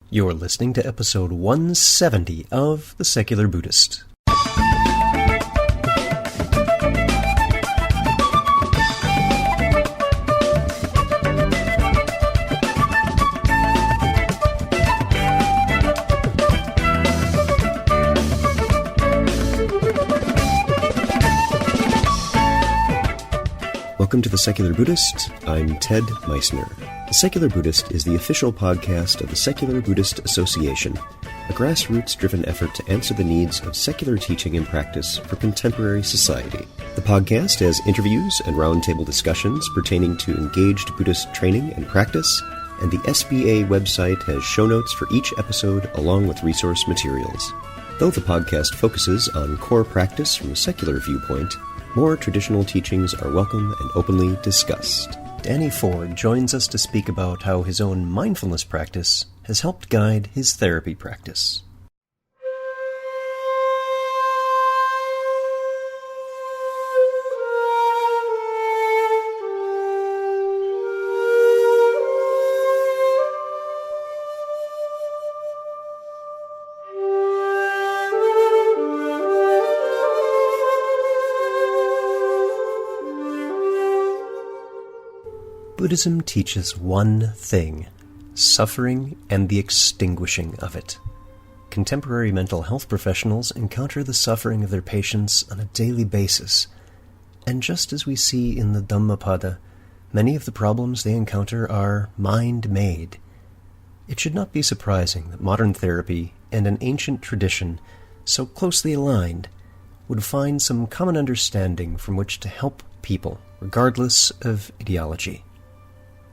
You're listening to episode 170 of The Secular Buddhist. Welcome to The Secular Buddhist. I'm Ted Meissner. The Secular Buddhist is the official podcast of the Secular Buddhist Association, a grassroots-driven effort to answer the needs of secular teaching and practice for contemporary society. The podcast has interviews and roundtable discussions pertaining to engaged Buddhist training and practice, and the SBA website has show notes for each episode along with resource materials. Though the podcast focuses on core practice from a secular viewpoint, more traditional teachings are welcome and openly discussed. Danny Ford joins us to speak about how his own mindfulness practice has helped guide his therapy practice. Buddhism teaches one thing: suffering and the extinguishing of it. Contemporary mental health professionals encounter the suffering of their patients on a daily basis, and just as we see in the Dhammapada, many of the problems they encounter are mind-made. It should not be surprising that modern therapy and an ancient tradition, so closely aligned, would find some common understanding from which to help people, regardless of ideology.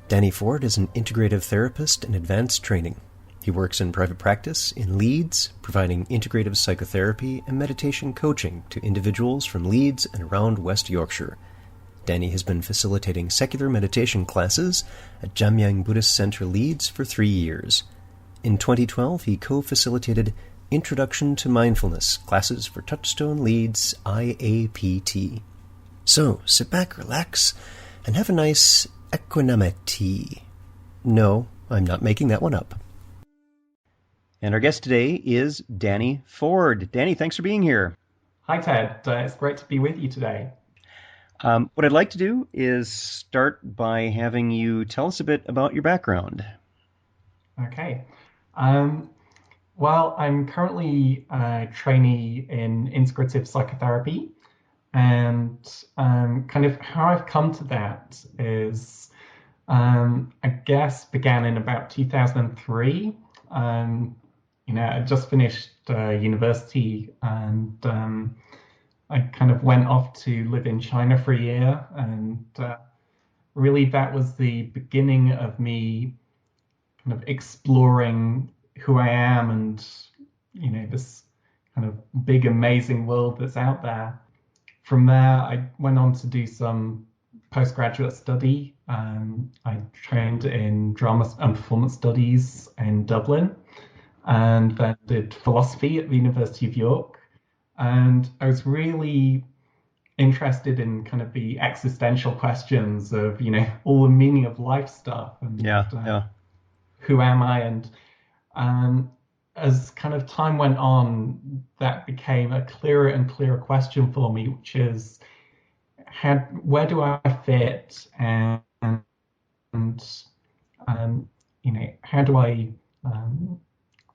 Danny Ford is an integrative therapist in advanced training. He works in private practice in Leeds, providing integrative psychotherapy and meditation coaching to individuals from Leeds and around West Yorkshire. Danny has been facilitating secular meditation classes at Jamyang Buddhist Centre Leeds for 3 years. In 2012, he co-facilitated Introduction to Mindfulness classes for Touchstone Leeds IAPT. So, sit back, relax, and have a nice equanimity. No, I'm not making that one up. And our guest today is Danny Ford. Danny, thanks for being here. Hi, Ted. It's great to be with you today. What I'd like to do is start by having you tell us a bit about your background. Okay. Well, I'm currently a trainee in integrative psychotherapy. And kind of how I've come to that is, I guess, began in about 2003. I just finished university, and I kind of went off to live in China for a year. And really that was the beginning of me kind of exploring who I am and, this kind of big, amazing world that's out there. From there, I went on to do some postgraduate study. I trained in drama and performance studies in Dublin, and then did philosophy at the University of York. And I was really interested in kind of the existential questions of, all the meaning of life stuff and who am I? And as kind of time went on, that became a clearer and clearer question for me, which is, where do I fit, and how do I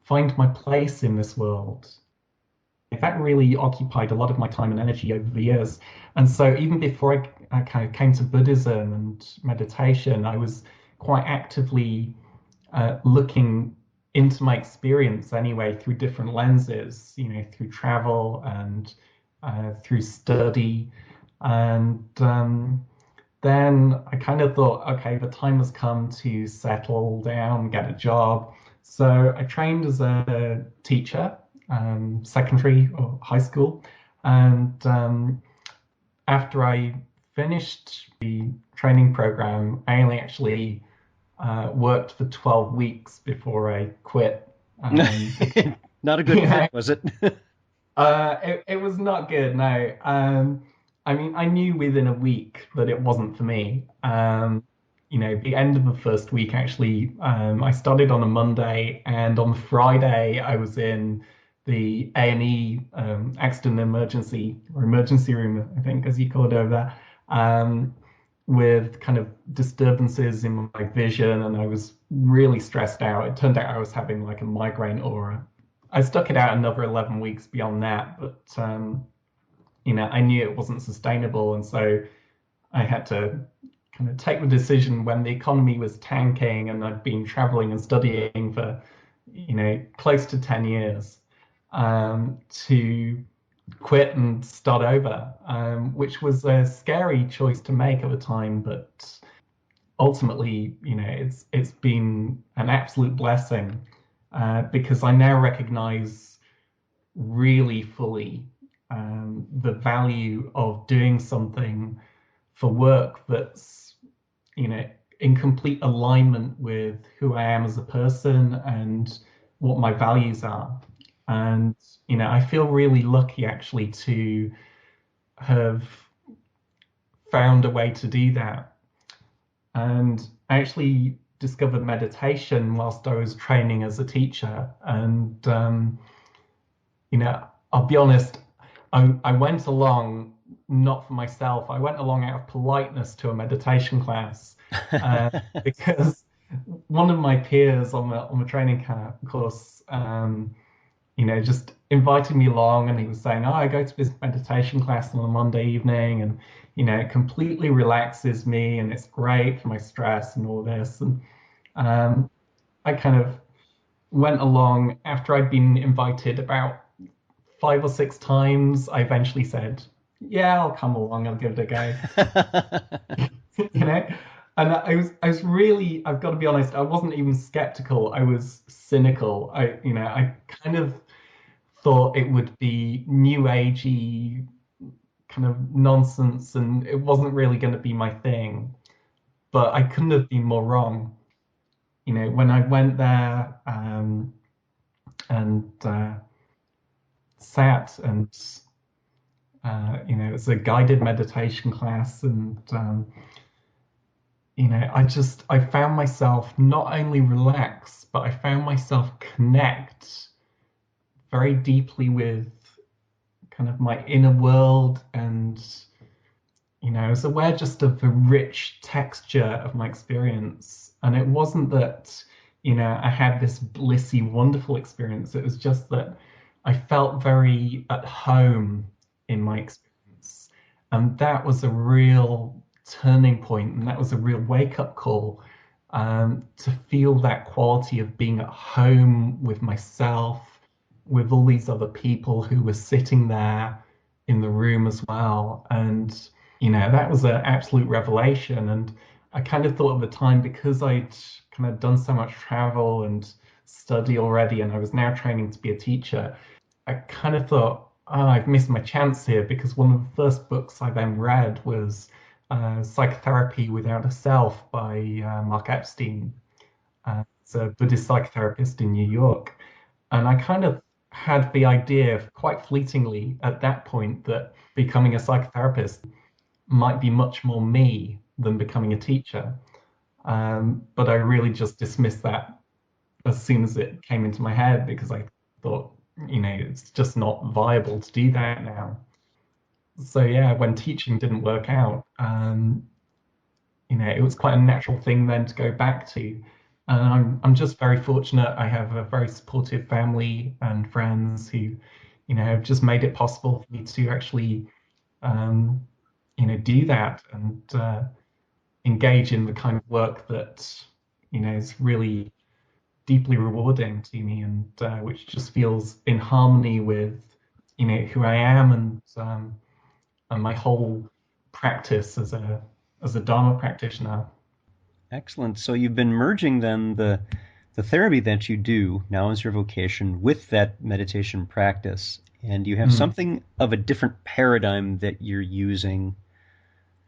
find my place in this world? That really occupied a lot of my time and energy over the years. And so even before I kind of came to Buddhism and meditation, I was quite actively looking into my experience anyway through different lenses, through travel and through study. And then I kind of thought, okay, the time has come to settle down, get a job. So I trained as a teacher, secondary or high school. And after I finished the training program, I only actually worked for 12 weeks before I quit. Not a good fit, was it? It was not good, no. I mean, I knew within a week that it wasn't for me. the end of the first week, actually, I started on a Monday, and on Friday, I was in the A&E accident emergency or emergency room, I think, as you call it over there, with kind of disturbances in my vision, and I was really stressed out. It turned out I was having like a migraine aura. I stuck it out another 11 weeks beyond that, but I knew it wasn't sustainable, and so I had to kind of take the decision when the economy was tanking and I'd been traveling and studying for, close to 10 years, to quit and start over, which was a scary choice to make at the time, but ultimately, it's been an absolute blessing, because I now recognize really fully the value of doing something for work that's, in complete alignment with who I am as a person and what my values are. And, I feel really lucky actually to have found a way to do that. And I actually discovered meditation whilst I was training as a teacher. And, I'll be honest, I went along not for myself. I went along out of politeness to a meditation class, because one of my peers on the training course, just invited me along, and he was saying, "Oh, I go to this meditation class on a Monday evening, and it completely relaxes me, and it's great for my stress and all this." And I kind of went along after I'd been invited about 5 or 6 times. I eventually said, "Yeah, I'll come along. I'll give it a go." you know, and I was really, I've got to be honest, I wasn't even skeptical. I was cynical. I kind of thought it would be new agey kind of nonsense, and it wasn't really going to be my thing. But I couldn't have been more wrong. When I went there, and sat and it's a guided meditation class, and I found myself not only relax, but I found myself connect very deeply with kind of my inner world, and I was aware just of the rich texture of my experience. And it wasn't that I had this blissy, wonderful experience. It was just that I felt very at home in my experience. And that was a real turning point, and that was a real wake-up call, to feel that quality of being at home with myself, with all these other people who were sitting there in the room as well. And, that was an absolute revelation. And I kind of thought at the time, because I'd kind of done so much travel and study already, and I was now training to be a teacher, I kind of thought, oh, I've missed my chance here, because one of the first books I then read was Psychotherapy Without a Self by Mark Epstein. It's a Buddhist psychotherapist in New York. And I kind of had the idea quite fleetingly at that point that becoming a psychotherapist might be much more me than becoming a teacher. But I really just dismissed that as soon as it came into my head, because I thought, it's just not viable to do that now. So yeah, when teaching didn't work out, it was quite a natural thing then to go back to. And I'm just very fortunate. I have a very supportive family and friends who, have just made it possible for me to actually, do that, and engage in the kind of work that, is really deeply rewarding to me, and which just feels in harmony with, who I am, and my whole practice as a Dharma practitioner. Excellent. So you've been merging then the therapy that you do now as your vocation with that meditation practice, and you have something of a different paradigm that you're using.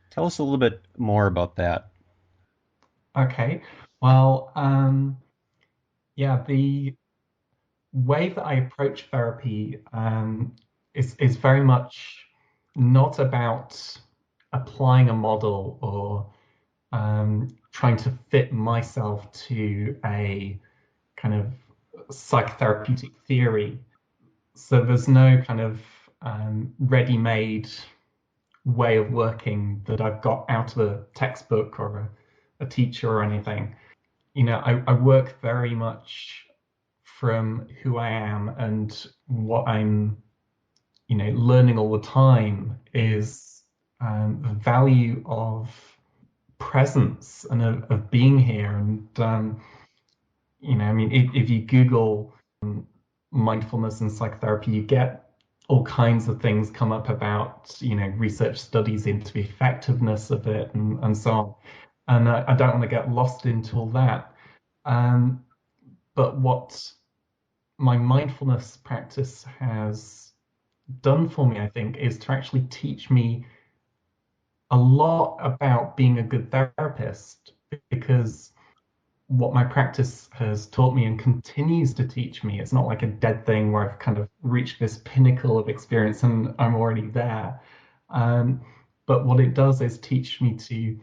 Tell us a little bit more about that. Okay. Well, yeah, the way that I approach therapy, is very much not about applying a model, or trying to fit myself to a kind of psychotherapeutic theory. So there's no kind of ready-made way of working that I've got out of a textbook or a teacher or anything. I work very much from who I am, and what I'm, learning all the time is the value of presence and of being here. And, I mean, if you Google mindfulness and psychotherapy, you get all kinds of things come up about, research studies into the effectiveness of it and so on. And I don't want to get lost into all that. Um, but what my mindfulness practice has done for me, I think, is to actually teach me a lot about being a good therapist, because what my practice has taught me and continues to teach me, it's not like a dead thing where I've kind of reached this pinnacle of experience and I'm already there. Um, but what it does is teach me to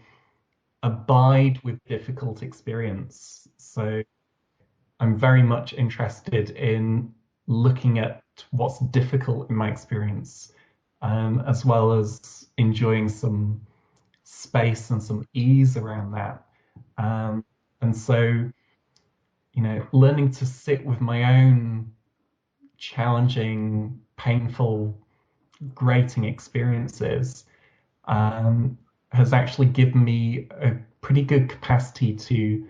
abide with difficult experience. So I'm very much interested in looking at what's difficult in my experience, as well as enjoying some space and some ease around that. Um, and so, learning to sit with my own challenging, painful, grating experiences um, has actually given me a pretty good capacity to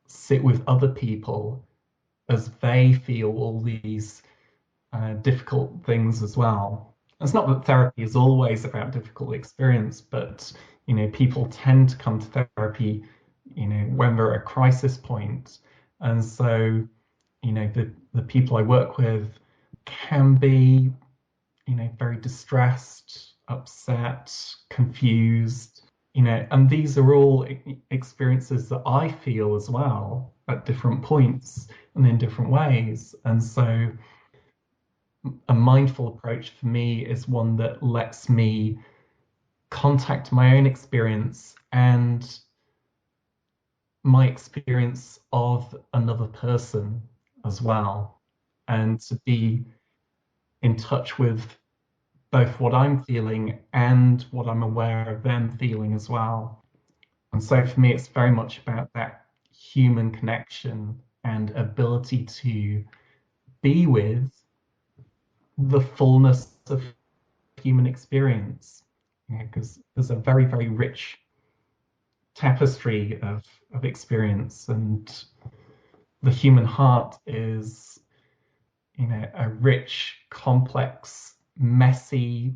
sit with other people as they feel all these difficult things as well. It's not that therapy is always about difficult experience, but people tend to come to therapy, when they're at a crisis point, and so the people I work with can be very distressed, upset, confused, and these are all experiences that I feel as well at different points and in different ways. And so a mindful approach for me is one that lets me contact my own experience and my experience of another person as well, and to be in touch with both what I'm feeling and what I'm aware of them feeling as well. And so for me, it's very much about that human connection and ability to be with the fullness of human experience. Because there's a very, very rich tapestry of experience, and the human heart is, a rich, complex, messy,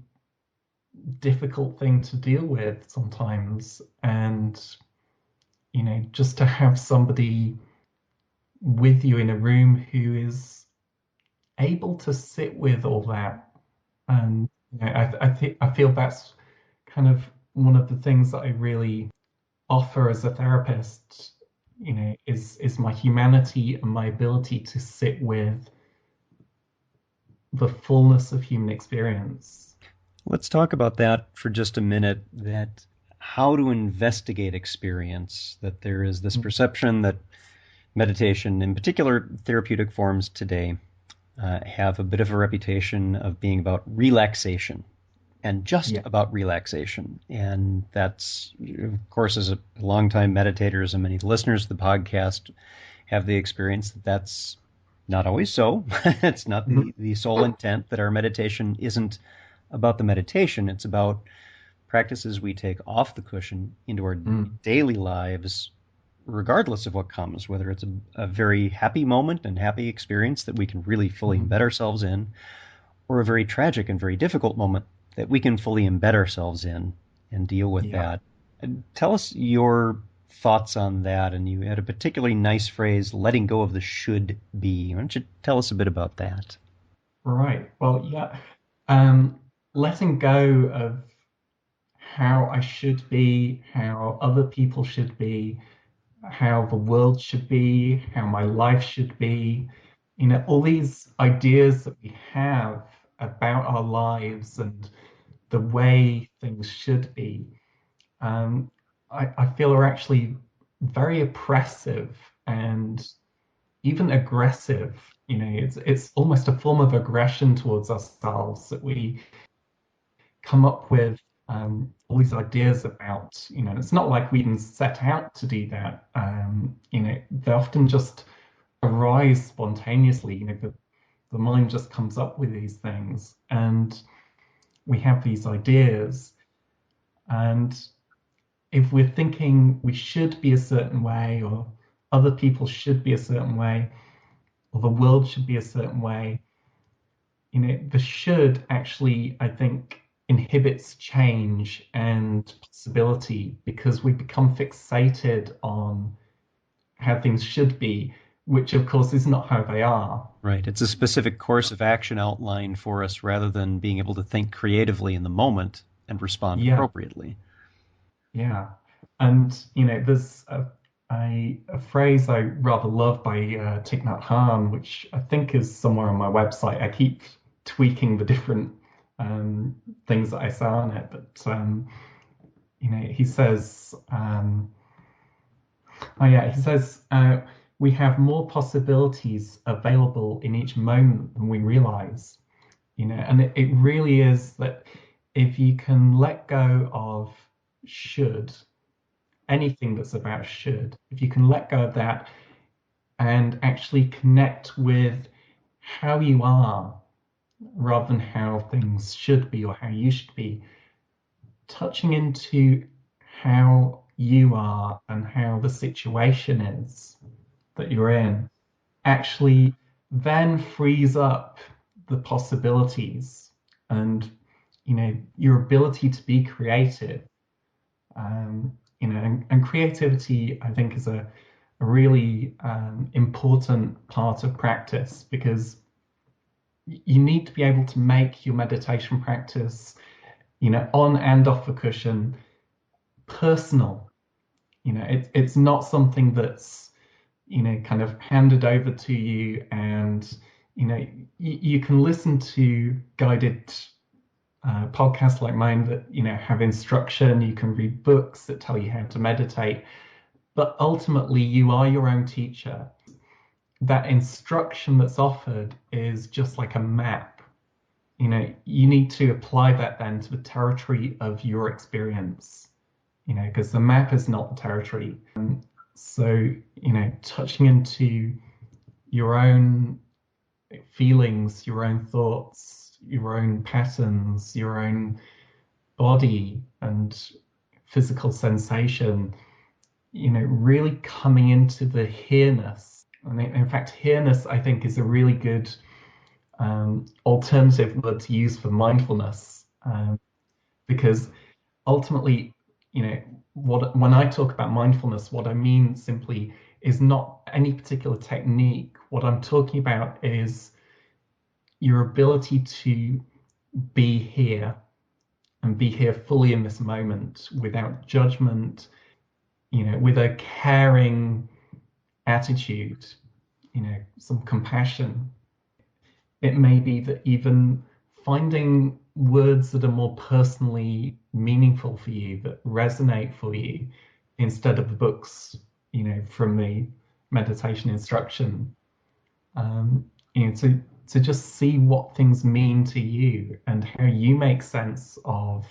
difficult thing to deal with sometimes. And, just to have somebody with you in a room who is able to sit with all that. And I feel that's kind of one of the things that I really offer as a therapist, is my humanity and my ability to sit with the fullness of human experience. Let's talk about that for just a minute, that how to investigate experience, that there is this perception that meditation, in particular therapeutic forms today, have a bit of a reputation of being about relaxation and just Yeah. about relaxation. And that's, of course, as a longtime meditators and many listeners to the podcast have the experience that that's not always so. It's not Mhm. the sole intent, that our meditation isn't about the meditation. It's about practices we take off the cushion into our Mm. daily lives, regardless of what comes, whether it's a very happy moment and happy experience that we can really fully Mhm. embed ourselves in, or a very tragic and very difficult moment that we can fully embed ourselves in and deal with Yeah. that. And tell us your thoughts on that. And you had a particularly nice phrase, letting go of the should be. Why don't you tell us a bit about that? Right. Well, yeah. Um, Letting go of how I should be, how other people should be, how the world should be, how my life should be, all these ideas that we have about our lives and the way things should be, um, I feel are actually very oppressive and even aggressive. It's almost a form of aggression towards ourselves that we come up with all these ideas about. It's not like we even set out to do that. They often just arise spontaneously. The mind just comes up with these things, and we have these ideas. And if we're thinking we should be a certain way, or other people should be a certain way, or the world should be a certain way, the should actually, I think, inhibits change and possibility because we become fixated on how things should be, which of course is not how they are. Right. It's a specific course of action outlined for us rather than being able to think creatively in the moment and respond Yeah, appropriately. yeah. And, there's a phrase I rather love by Thich Nhat Hanh, which I think is somewhere on my website. I keep tweaking the different um, things that I say on it, but he says, oh yeah, he says, we have more possibilities available in each moment than we realize. And it really is that if you can let go of should, anything that's about should, if you can let go of that and actually connect with how you are rather than how things should be or how you should be, touching into how you are and how the situation is that you're in actually then frees up the possibilities and your ability to be creative. And creativity, I think, is a really important part of practice because you need to be able to make your meditation practice, on and off the cushion, personal. It's not something that's, kind of handed over to you, and you can listen to guided podcasts like mine that have instruction. You can read books that tell you how to meditate, but ultimately you are your own teacher. That instruction that's offered is just like a map. You need to apply that then to the territory of your experience, because the map is not the territory. So, touching into your own feelings, your own thoughts, your own patterns, your own body and physical sensation, really coming into the here-ness. And in fact, here-ness, I think, is a really good alternative word to use for mindfulness, because ultimately, when I talk about mindfulness, what I mean simply is not any particular technique. What I'm talking about is your ability to be here and be here fully in this moment without judgment, with a caring attitude, some compassion. It may be that even finding words that are more personally meaningful for you, that resonate for you, instead of the books, from the meditation instruction, to just see what things mean to you and how you make sense of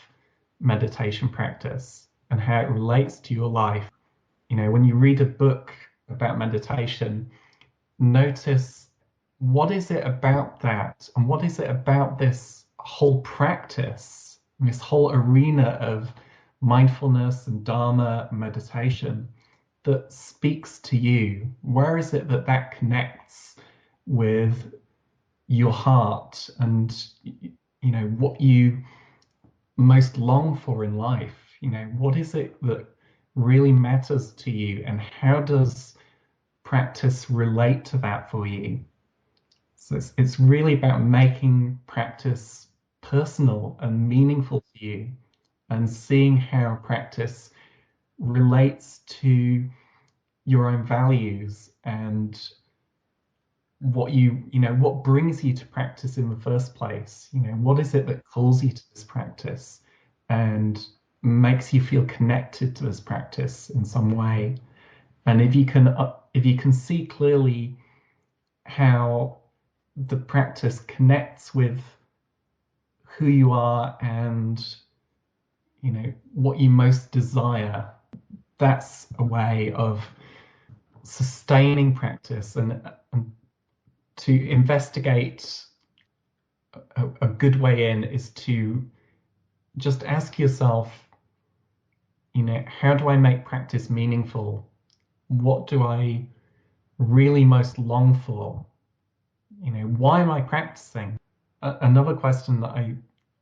meditation practice and how it relates to your life. When you read a book about meditation, notice what is it about that and what is it about this whole practice, this whole arena of mindfulness and Dharma and meditation that speaks to you. Where is it that connects with your heart and what you most long for in life? What is it that really matters to you, and how does practice relate to that for you? So it's really about making practice personal and meaningful to you and seeing how practice relates to your own values and what brings you to practice in the first place. What is it that calls you to this practice and makes you feel connected to this practice in some way? And if you can see clearly how the practice connects with who you are and what you most desire, that's a way of sustaining practice. And to investigate a good way in is to just ask yourself, how do I make practice meaningful? What do I really most long for? Why am I practicing? Another question that I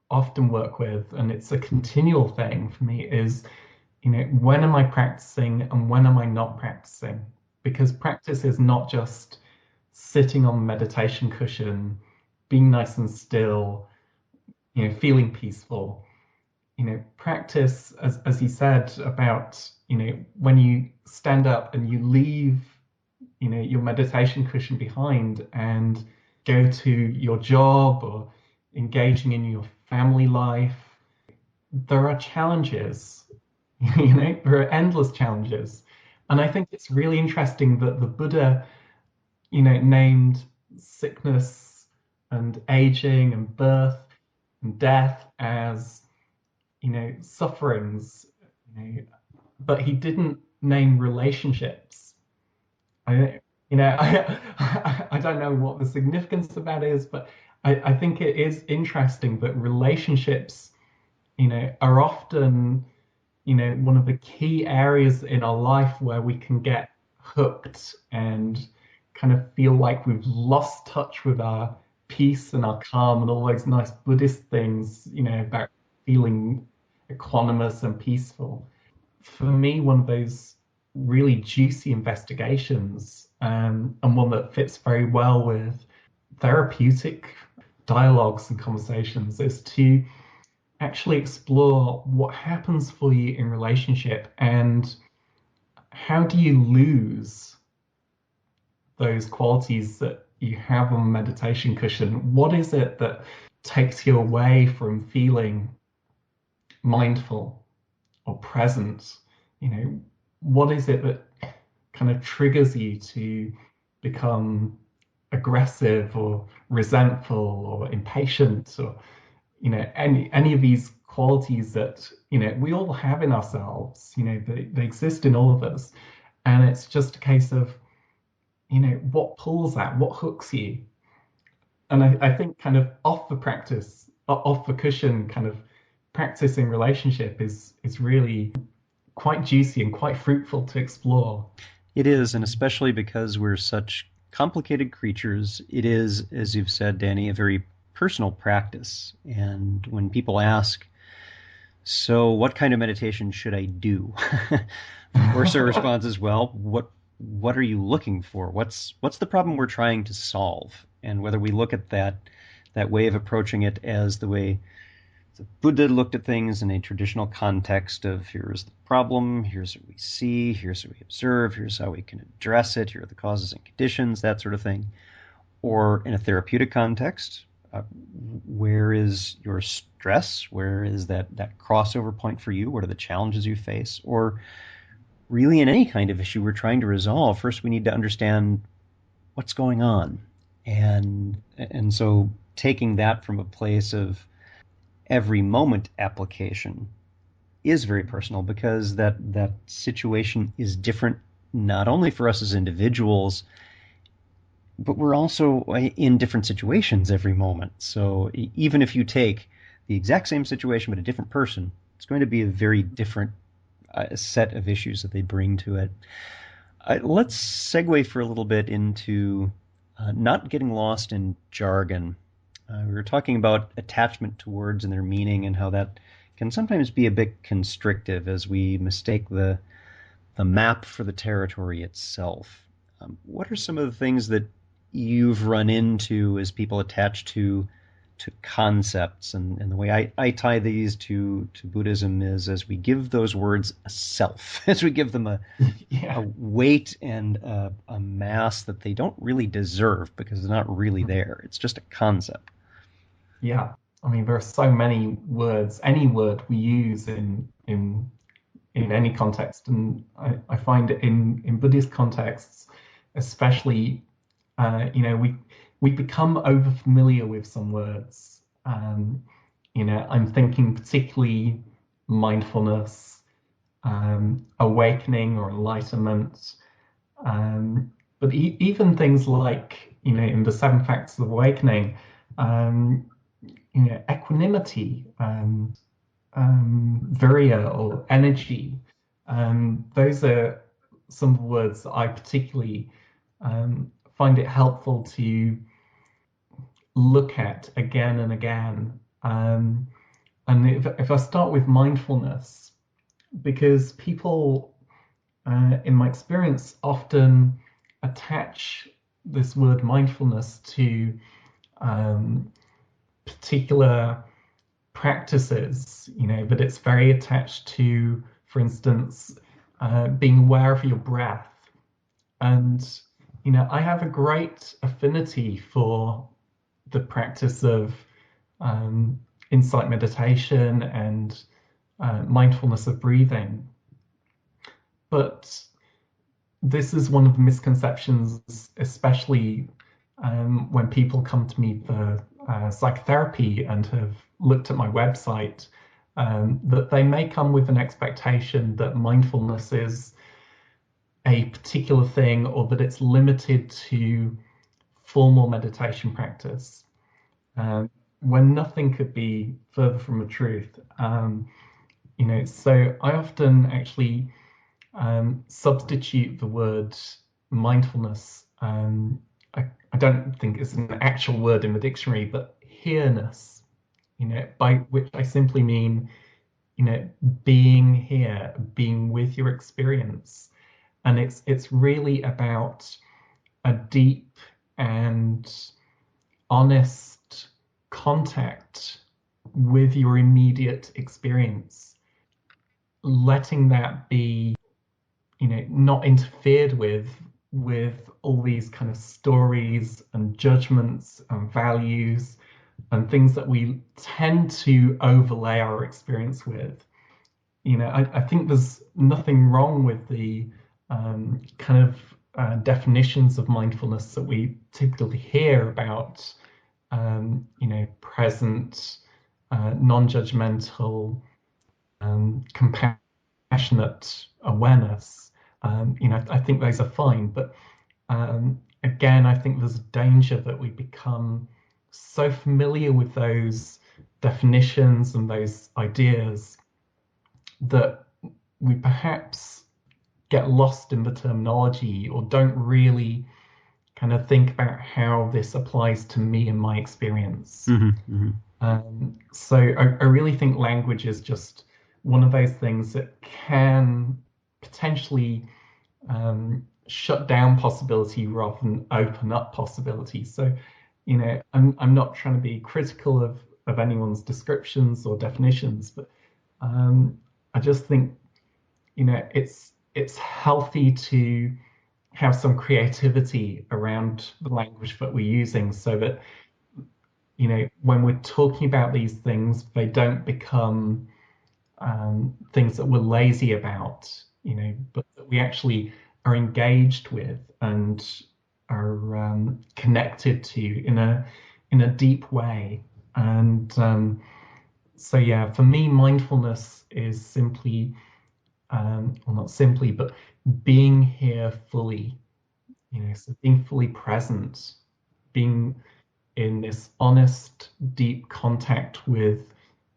often work with, and it's a continual thing for me, is, when am I practicing and when am I not practicing? Because practice is not just sitting on a meditation cushion, being nice and still, feeling peaceful. Practice, as you said about, when you stand up and you leave, your meditation cushion behind and go to your job or engaging in your family life, there are challenges, there are endless challenges. And I think it's really interesting that the Buddha, named sickness and aging and birth and death as, sufferings, but he didn't name relationships. I, I don't know what the significance of that is, but I think it is interesting that relationships, are often, one of the key areas in our life where we can get hooked and kind of feel like we've lost touch with our peace and our calm and all those nice Buddhist things, about feeling equanimous and peaceful. For me, one of those really juicy investigations, and one that fits very well with therapeutic dialogues and conversations, is to actually explore what happens for you in relationship and how do you lose those qualities that you have on a meditation cushion. What is it that takes you away from feeling mindful or present? What is it that kind of triggers you to become aggressive or resentful or impatient, or any of these qualities that we all have in ourselves. They exist in all of us, and it's just a case of what pulls that, what hooks you. And I think kind of off the cushion kind of practicing relationship is really quite juicy and quite fruitful to explore. It is, and especially because we're such complicated creatures, it is, as you've said, Danny, a very personal practice. And when people ask, so what kind of meditation should I do? Of course, our response is, well, what are you looking for? What's the problem we're trying to solve? And whether we look at that way of approaching it as the way the Buddha looked at things in a traditional context of here's the problem, here's what we see, here's what we observe, here's how we can address it, here are the causes and conditions, that sort of thing. Or in a therapeutic context, where is your stress? Where is that crossover point for you? What are the challenges you face? Or really in any kind of issue we're trying to resolve, first we need to understand what's going on. And so taking that from a place of every moment application is very personal, because that situation is different not only for us as individuals, but we're also in different situations every moment. So even if you take the exact same situation but a different person, it's going to be a very different set of issues that they bring to it. Let's segue for a little bit into not getting lost in jargon. We were talking about attachment to words and their meaning, and how that can sometimes be a bit constrictive as we mistake the map for the territory itself. What are some of the things that you've run into as people attach to concepts? And the way I tie these to Buddhism is as we give those words a self, as we give them a weight and a mass that they don't really deserve because they're not really there. It's just a concept. Yeah. I mean, there are so many words. Any word we use in in any context, and I find it in Buddhist contexts, especially, we become over familiar with some words. I'm thinking particularly mindfulness, awakening or enlightenment, but even things like, in the seven factors of awakening, um, equanimity, virya or energy. Those are some of the words that I particularly find it helpful to look at again and again. And if I start with mindfulness, because people, in my experience, often attach this word mindfulness to particular practices, but it's very attached to, for instance, being aware of your breath. And, I have a great affinity for the practice of insight meditation and mindfulness of breathing. But this is one of the misconceptions, especially when people come to me for psychotherapy and have looked at my website, that they may come with an expectation that mindfulness is a particular thing, or that it's limited to formal meditation practice, when nothing could be further from the truth. So I often actually substitute the word mindfulness. I don't think it's an actual word in the dictionary, but here-ness, by which I simply mean, being here, being with your experience. And it's really about a deep and honest contact with your immediate experience, letting that be, not interfered with all these kind of stories and judgments and values and things that we tend to overlay our experience with. I think there's nothing wrong with the kind of definitions of mindfulness that we typically hear about, present, non-judgmental, compassionate awareness. I think those are fine, but again, I think there's a danger that we become so familiar with those definitions and those ideas that we perhaps get lost in the terminology, or don't really kind of think about how this applies to me and my experience. So I really think language is just one of those things that can potentially shut down possibility rather than open up possibility. So, I'm not trying to be critical of anyone's descriptions or definitions, but I just think, it's healthy to have some creativity around the language that we're using, so that, when we're talking about these things, they don't become things that we're lazy about, but that we actually are engaged with and are connected to in a deep way. And so, yeah, for me, mindfulness is simply, well, not simply, but being here fully, so being fully present, being in this honest, deep contact with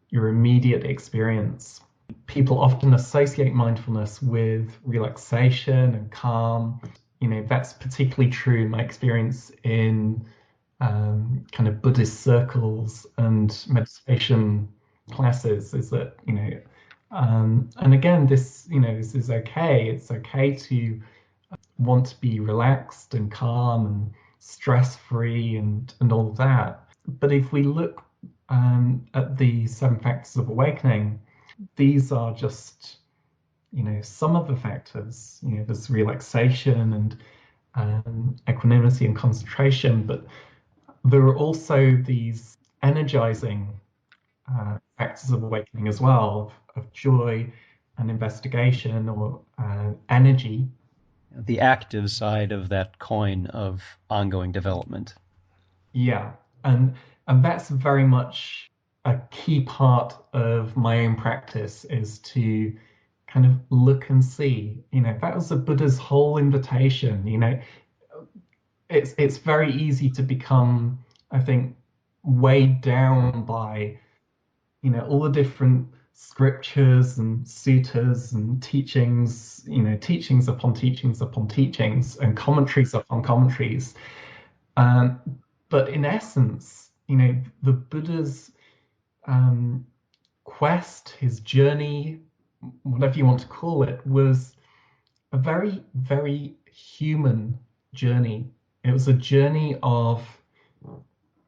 your immediate experience. People often associate mindfulness with relaxation and calm. That's particularly true in my experience in kind of Buddhist circles and meditation classes, is that, and again, this is okay. It's okay to want to be relaxed and calm and stress-free and all of that. But if we look at the seven factors of awakening, these are just, some of the factors. There's relaxation and equanimity and concentration, but there are also these energizing factors of awakening as well, of joy an investigation or energy. The active side of that coin of ongoing development. Yeah, and that's very much a key part of my own practice, is to kind of look and see. That was the Buddha's whole invitation. It's very easy to become, I think, weighed down by all the different scriptures and suttas and teachings, teachings upon teachings upon teachings and commentaries upon commentaries. Um, but in essence, the Buddha's quest, his journey, whatever you want to call it, was a very, very human journey. It was a journey of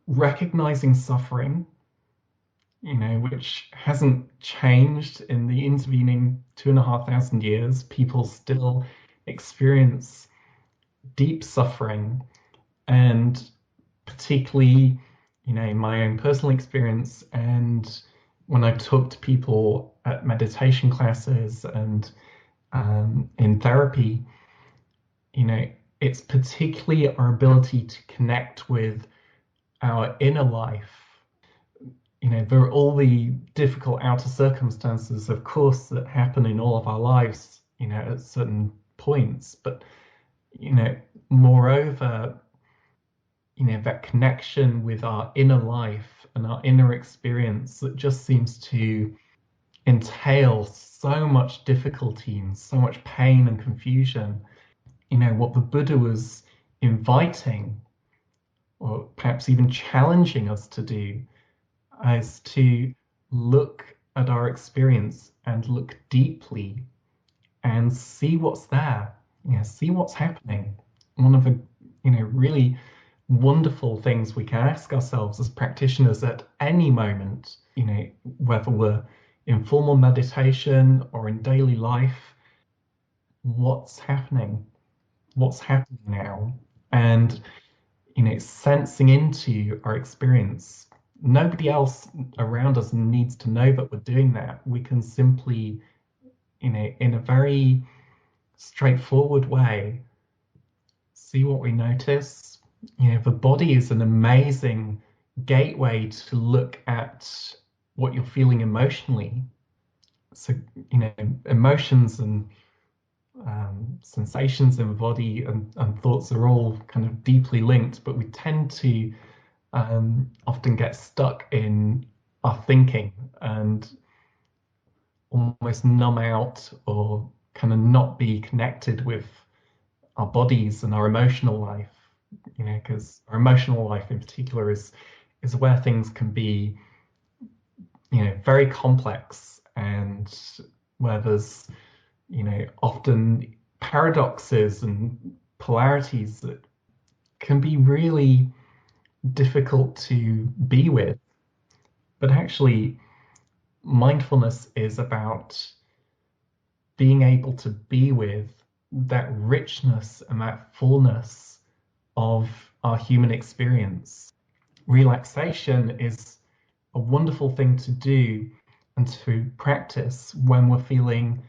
recognizing suffering, which hasn't changed in the intervening 2,500 years. People still experience deep suffering, and particularly, in my own personal experience, and when I talk to people at meditation classes and in therapy, it's particularly our ability to connect with our inner life. There are all the difficult outer circumstances, of course, that happen in all of our lives, at certain points. But, moreover, that connection with our inner life and our inner experience that just seems to entail so much difficulty and so much pain and confusion. What the Buddha was inviting, or perhaps even challenging us to do, is to look at our experience and look deeply and see what's there, see what's happening. One of the, really wonderful things we can ask ourselves as practitioners at any moment, whether we're in formal meditation or in daily life, what's happening? What's happening now? And, sensing into our experience. Nobody else around us needs to know that we're doing that. We can simply, in a very straightforward way, see what we notice. The body is an amazing gateway to look at what you're feeling emotionally. So, emotions and sensations in the body and thoughts are all kind of deeply linked, but we tend to often get stuck in our thinking and almost numb out, or kind of not be connected with our bodies and our emotional life, because our emotional life in particular is where things can be, very complex, and where there's, often paradoxes and polarities that can be really difficult to be with. But actually, mindfulness is about being able to be with that richness and that fullness of our human experience. Relaxation is a wonderful thing to do and to practice when we're feeling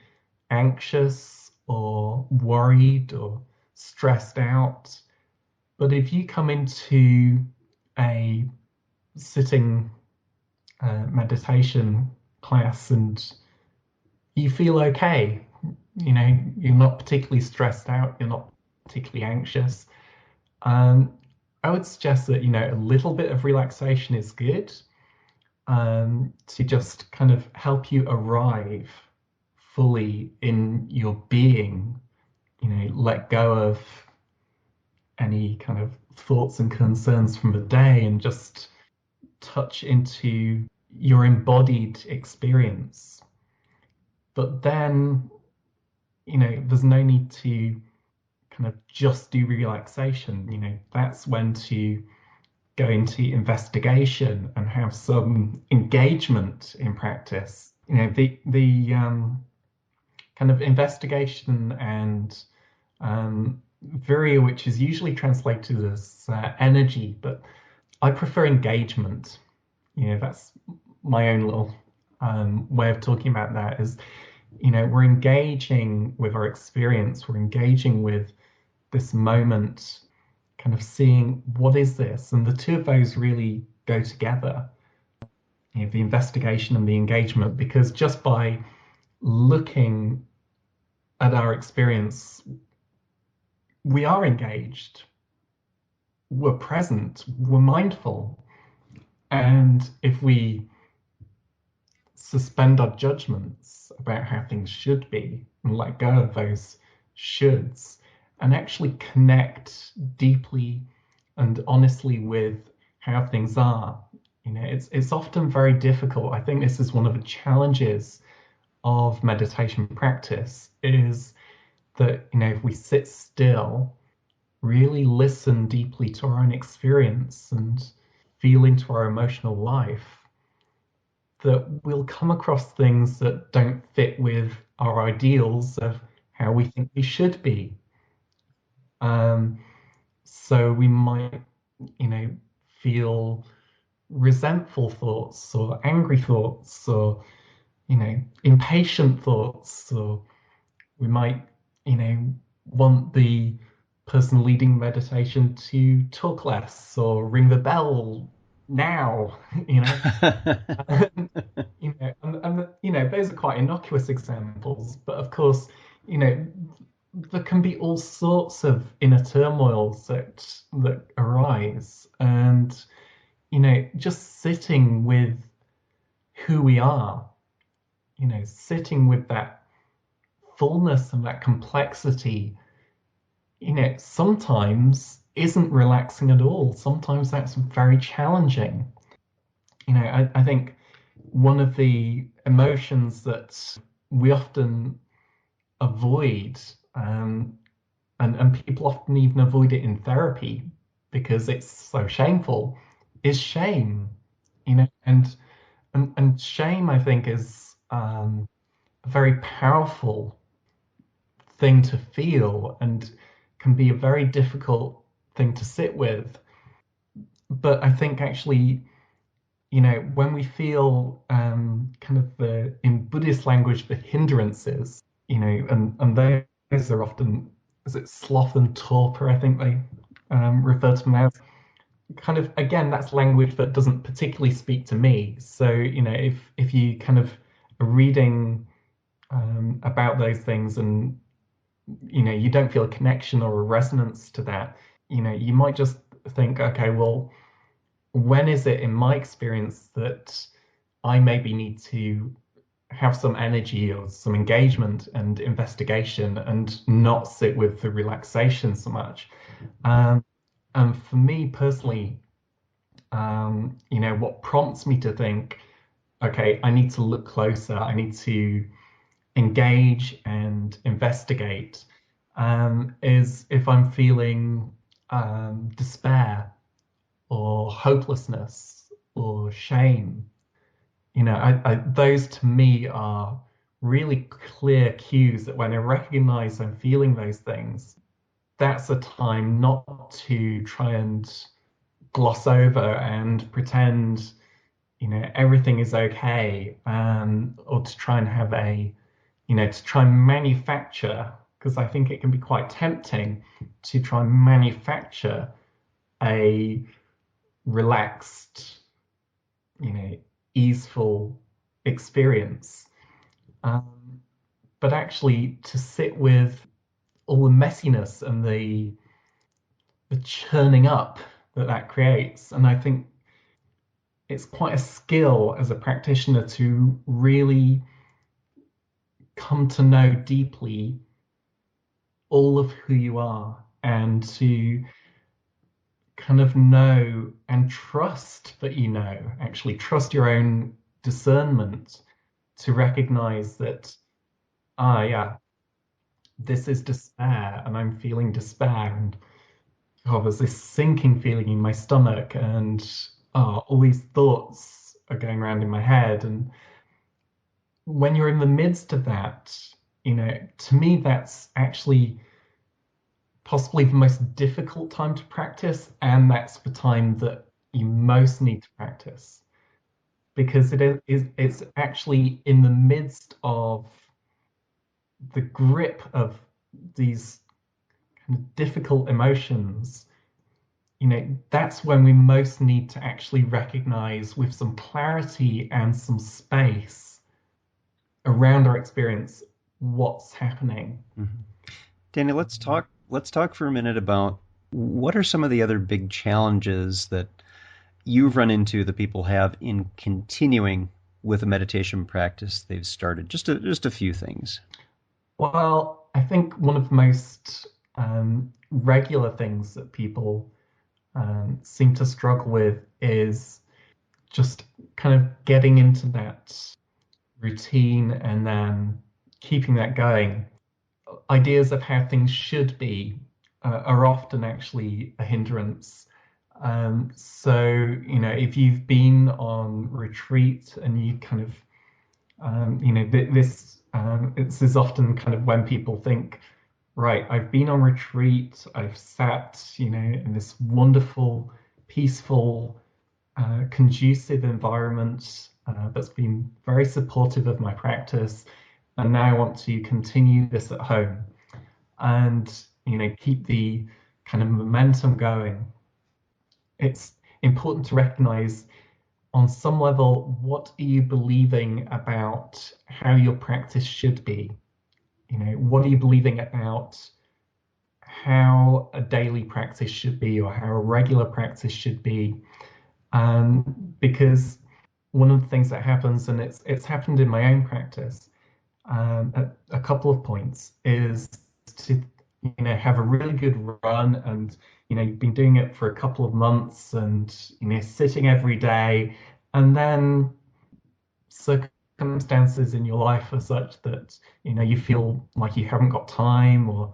anxious or worried or stressed out. But if you come into a sitting meditation class and you feel okay, you're not particularly stressed out, you're not particularly anxious, I would suggest that, a little bit of relaxation is good, to just kind of help you arrive fully in your being, let go of any kind of thoughts and concerns from the day and just touch into your embodied experience. But then, there's no need to kind of just do relaxation. That's when to go into investigation and have some engagement in practice. The kind of investigation and virya, which is usually translated as energy, but I prefer engagement. That's my own little way of talking about that. Is we're engaging with our experience, we're engaging with this moment, kind of seeing what is this? And the two of those really go together, the investigation and the engagement, because just by looking at our experience, we are engaged, we're present, we're mindful. And if we suspend our judgments about how things should be and let go of those shoulds and actually connect deeply and honestly with how things are, it's often very difficult. I think this is one of the challenges of meditation practice is that, if we sit still, really listen deeply to our own experience and feel into our emotional life, that we'll come across things that don't fit with our ideals of how we think we should be. Um, so we might, feel resentful thoughts or angry thoughts or, impatient thoughts, or we might, want the person leading meditation to talk less or ring the bell now, those are quite innocuous examples, but of course, you know, there can be all sorts of inner turmoils that arise, and just sitting with who we are, sitting with that fullness and that complexity, sometimes isn't relaxing at all. Sometimes that's very challenging. I think one of the emotions that we often avoid, and people often even avoid it in therapy because it's so shameful, is shame. And shame, I think, is a very powerful thing to feel and can be a very difficult thing to sit with. But I think actually, when we feel kind of in Buddhist language, the hindrances, and those are often, is it sloth and torpor, I think they refer to them as. Kind of, again, that's language that doesn't particularly speak to me. So, if you kind of are reading about those things and, you don't feel a connection or a resonance to that, you might just think, okay, well, when is it in my experience that I maybe need to have some energy or some engagement and investigation and not sit with the relaxation so much? Um, and for me personally, what prompts me to think, okay, I need to look closer, I need to engage and investigate, is if I'm feeling despair or hopelessness or shame. Those to me are really clear cues that when I recognize I'm feeling those things, that's a time not to try and gloss over and pretend, everything is okay, or to try and have to try and manufacture, because I think it can be quite tempting to try and manufacture a relaxed, you know, easeful experience. Um, but actually to sit with all the messiness and the churning up that creates. And I think it's quite a skill as a practitioner to really come to know deeply all of who you are and to kind of know and trust that actually trust your own discernment to recognize that, yeah, this is despair and I'm feeling despair, and there's this sinking feeling in my stomach, and all these thoughts are going around in my head. And when you're in the midst of that, to me, that's actually possibly the most difficult time to practice, and that's the time that you most need to practice, because it's actually in the midst of the grip of these kind of difficult emotions, that's when we most need to actually recognize with some clarity and some space around our experience what's happening. Mm-hmm. Danny, let's talk for a minute about what are some of the other big challenges that you've run into that people have in continuing with a meditation practice they've started. Just a few things. Well, I think one of the most regular things that people seem to struggle with is just kind of getting into that routine and then keeping that going. Ideas of how things should be are often actually a hindrance. So, if you've been on retreat and you kind of, this is often kind of when people think, right, I've been on retreat, I've sat, in this wonderful, peaceful, conducive environment that's been very supportive of my practice, and now I want to continue this at home and, keep the kind of momentum going. It's important to recognize on some level, what are you believing about how your practice should be? What are you believing about how a daily practice should be or how a regular practice should be? Because one of the things that happens, and it's happened in my own practice at a couple of points, is to have a really good run, and you've been doing it for a couple of months, and sitting every day, and then circumstances in your life are such that you feel like you haven't got time, or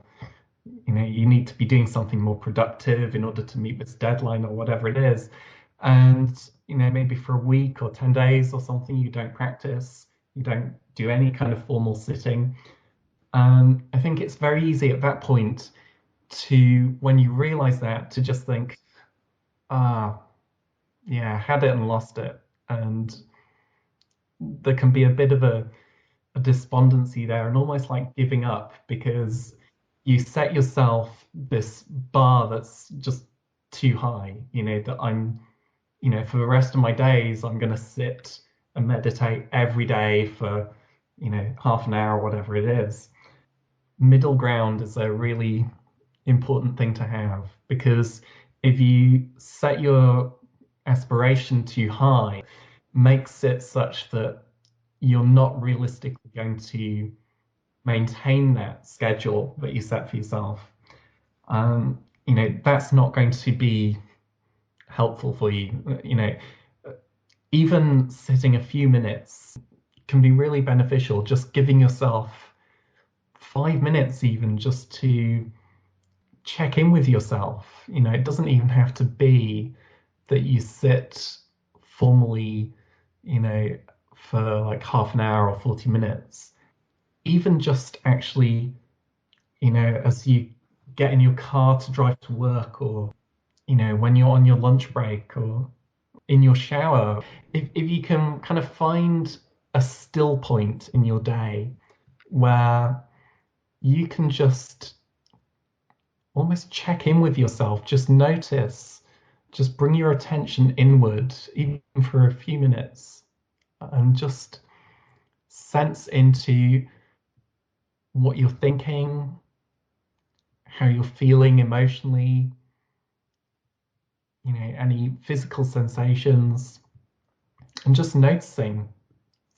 you need to be doing something more productive in order to meet this deadline or whatever it is, and maybe for a week or 10 days or something you don't practice, you don't do any kind of formal sitting. I think it's very easy at that point to, when you realize that, to just think, yeah, had it and lost it. And there can be a bit of a despondency there, and almost like giving up, because you set yourself this bar that's just too high, that I'm, for the rest of my days, I'm going to sit and meditate every day for, half an hour, whatever it is. Middle ground is a really important thing to have, because if you set your aspiration too high, makes it such that you're not realistically going to maintain that schedule that you set for yourself. That's not going to be helpful for you. Even sitting a few minutes can be really beneficial. Just giving yourself 5 minutes, even just to check in with yourself. It doesn't even have to be that you sit formally, for like half an hour or 40 minutes. Even just actually, as you get in your car to drive to work, or, when you're on your lunch break or in your shower, if you can kind of find a still point in your day where you can just almost check in with yourself, just notice, just bring your attention inward, even for a few minutes, and just sense into what you're thinking, how you're feeling emotionally, any physical sensations, and just noticing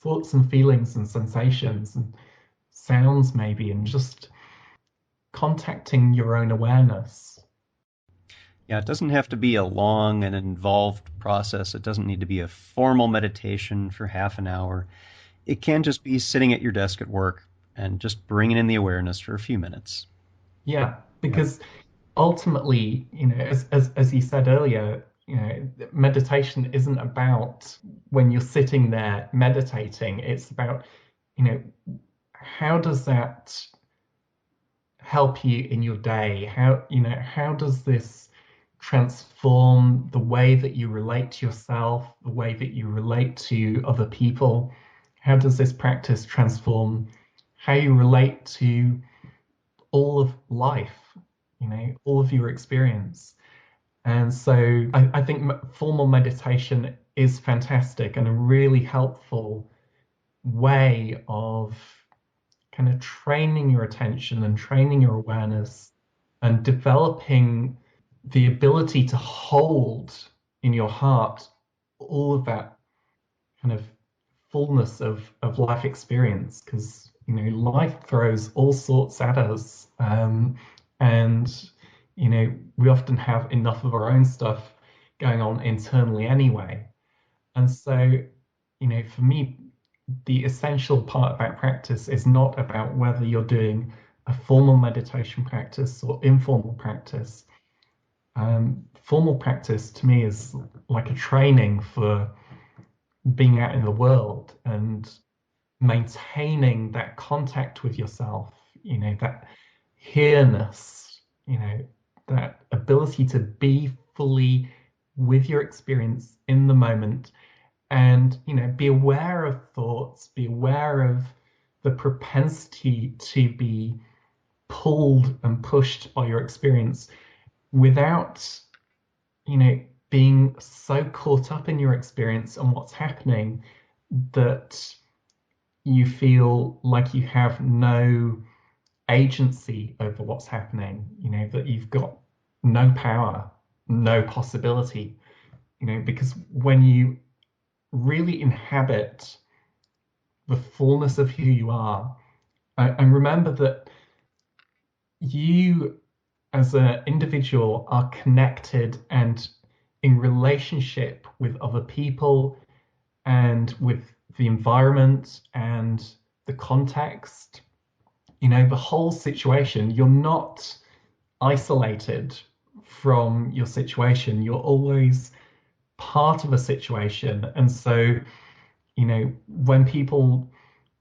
thoughts and feelings and sensations and sounds maybe, and just contacting your own awareness. Yeah, it doesn't have to be a long and involved process. It doesn't need to be a formal meditation for half an hour. It can just be sitting at your desk at work and just bringing in the awareness for a few minutes. Yeah, because ultimately, as you said earlier, meditation isn't about when you're sitting there meditating. It's about, how does that help you in your day? How does this transform the way that you relate to yourself, the way that you relate to other people? How does this practice transform how you relate to all of life, all of your experience. And so I think formal meditation is fantastic and a really helpful way of kind of training your attention and training your awareness and developing the ability to hold in your heart all of that kind of fullness of life experience, because life throws all sorts at us, and we often have enough of our own stuff going on internally anyway. And so for me, the essential part about practice is not about whether you're doing a formal meditation practice or informal practice. Formal practice to me is like a training for being out in the world and maintaining that contact with yourself, that here-ness, that ability to be fully with your experience in the moment, and be aware of thoughts, be aware of the propensity to be pulled and pushed by your experience without being so caught up in your experience and what's happening that you feel like you have no agency over what's happening, that you've got no power, no possibility, because when you really inhabit the fullness of who you are, and remember that you as an individual are connected and in relationship with other people and with the environment and the context, the whole situation. You're not isolated from your situation. You're always part of a situation. And so, when people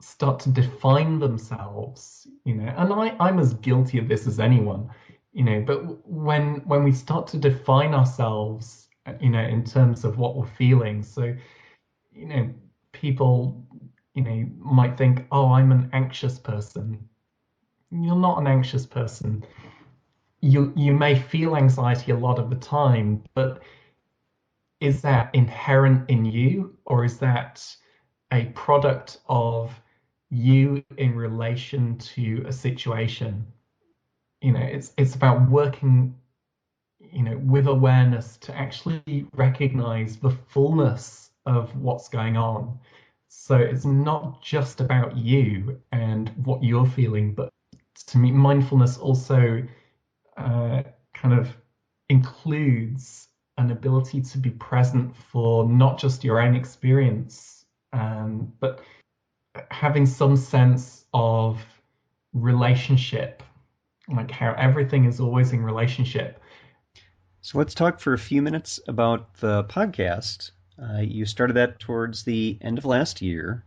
start to define themselves, and I'm as guilty of this as anyone, but when we start to define ourselves, in terms of what we're feeling, so, people, might think, oh, I'm an anxious person. You're not an anxious person. You may feel anxiety a lot of the time, but is that inherent in you, or is that a product of you in relation to a situation? It's about working, with awareness to actually recognize the fullness of what's going on. So it's not just about you and what you're feeling, but to me, mindfulness also kind of includes an ability to be present for not just your own experience, but having some sense of relationship, like how everything is always in relationship. So let's talk for a few minutes about the podcast. You started that towards the end of last year,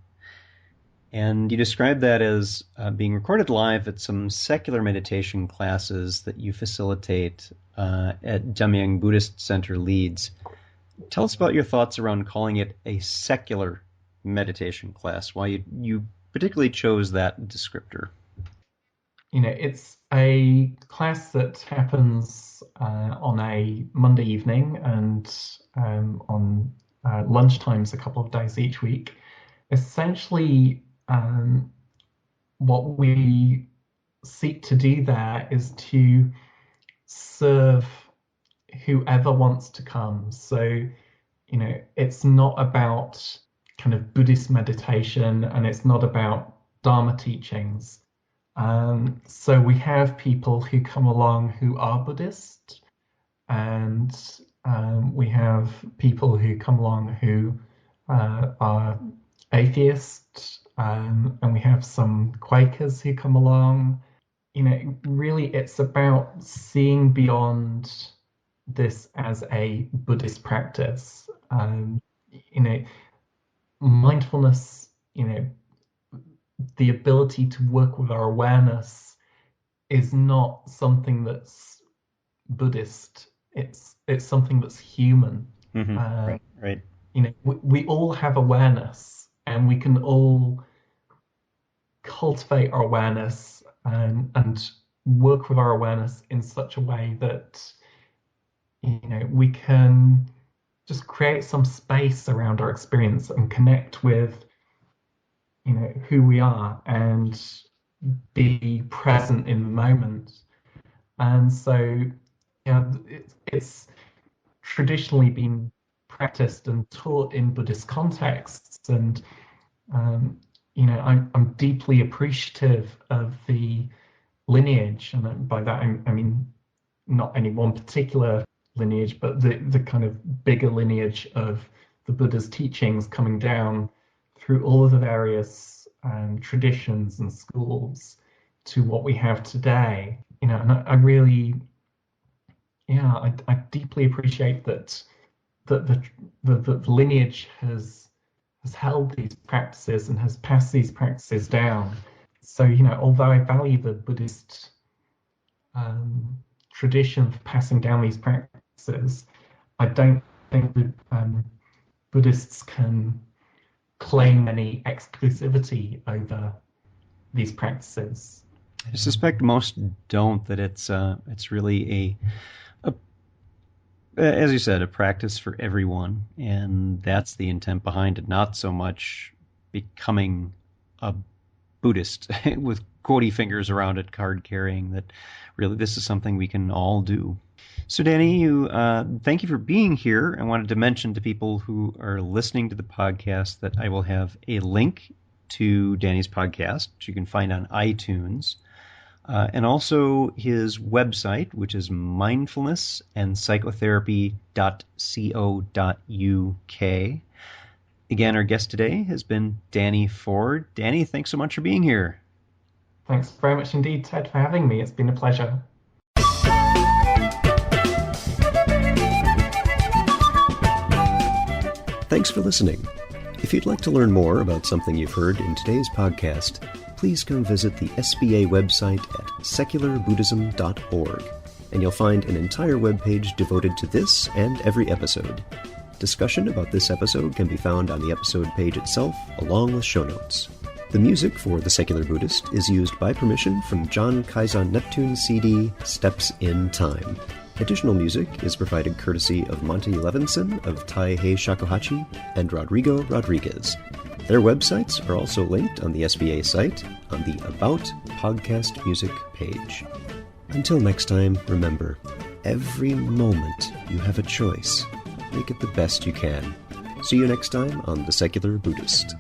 and you described that as being recorded live at some secular meditation classes that you facilitate at Jamyang Buddhist Center, Leeds. Tell us about your thoughts around calling it a secular meditation class, why you particularly chose that descriptor. It's a class that happens on a Monday evening and on lunchtimes a couple of days each week. Essentially, what we seek to do there is to serve whoever wants to come. So, it's not about kind of Buddhist meditation, and it's not about Dharma teachings. So we have people who come along who are Buddhist, and we have people who come along who are atheist, and we have some Quakers who come along. Really, it's about seeing beyond this as a Buddhist practice. Mindfulness, the ability to work with our awareness is not something that's Buddhist. It's something that's human. Mm-hmm. Right. We all have awareness, and we can all cultivate our awareness and work with our awareness in such a way that, we can just create some space around our experience and connect with, who we are and be present in the moment. And so, it's traditionally been practiced and taught in Buddhist contexts, and I'm deeply appreciative of the lineage, and by that I mean not any one particular lineage, but the kind of bigger lineage of the Buddha's teachings coming down through all of the various traditions and schools to what we have today. And I really, I deeply appreciate that the lineage has held these practices and has passed these practices down. So, although I value the Buddhist tradition for passing down these practices, I don't think that Buddhists can claim any exclusivity over these practices. I suspect most don't, that it's really as you said, a practice for everyone, and that's the intent behind it, not so much becoming a Buddhist with quotey fingers around it, card carrying, that really this is something we can all do. So Danny, thank you for being here. I wanted to mention to people who are listening to the podcast that I will have a link to Danny's podcast, which you can find on iTunes, and also his website, which is mindfulness and psychotherapy.co.uk. Again, our guest today has been Danny Ford. Danny, thanks so much for being here. Thanks very much indeed, Ted, for having me. It's been a pleasure. Thanks for listening. If you'd like to learn more about something you've heard in today's podcast, please come visit the SBA website at secularbuddhism.org, and you'll find an entire webpage devoted to this and every episode. Discussion about this episode can be found on the episode page itself, along with show notes. The music for The Secular Buddhist is used by permission from John Kaizan Neptune's CD, Steps in Time. Additional music is provided courtesy of Monty Levinson of Taihei Shakuhachi and Rodrigo Rodriguez. Their websites are also linked on the SBA site on the About Podcast Music page. Until next time, remember, every moment you have a choice. Make it the best you can. See you next time on The Secular Buddhist.